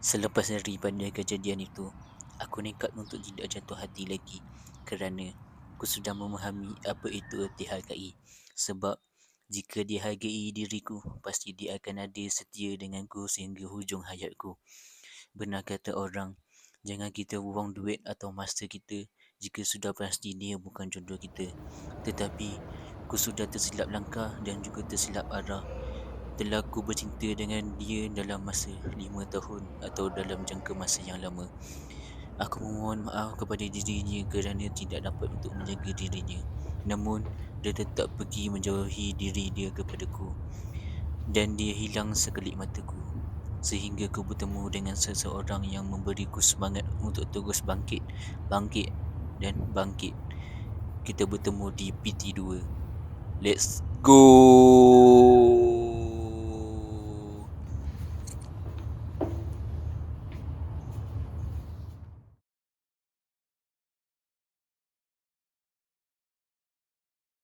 Selepas daripada kejadian itu, aku nekat untuk tidak jatuh hati lagi kerana aku sudah memahami apa itu erti hargai. Sebab jika dihargai diriku, pasti dia akan ada setia denganku sehingga hujung hayatku. Benar kata orang, jangan kita buang duit atau masa kita jika sudah pasti dia bukan jodoh kita. Tetapi, aku sudah tersilap langkah dan juga tersilap arah. Telah aku bercinta dengan dia dalam masa 5 tahun atau dalam jangka masa yang lama. Aku memohon maaf kepada dirinya kerana tidak dapat untuk menjaga dirinya. Namun, dia tetap pergi menjauhi diri dia kepadaku dan dia hilang sekelip mataku. Sehingga aku bertemu dengan seseorang yang memberiku semangat untuk terus bangkit, bangkit dan bangkit. Kita bertemu di PT2. Let's go!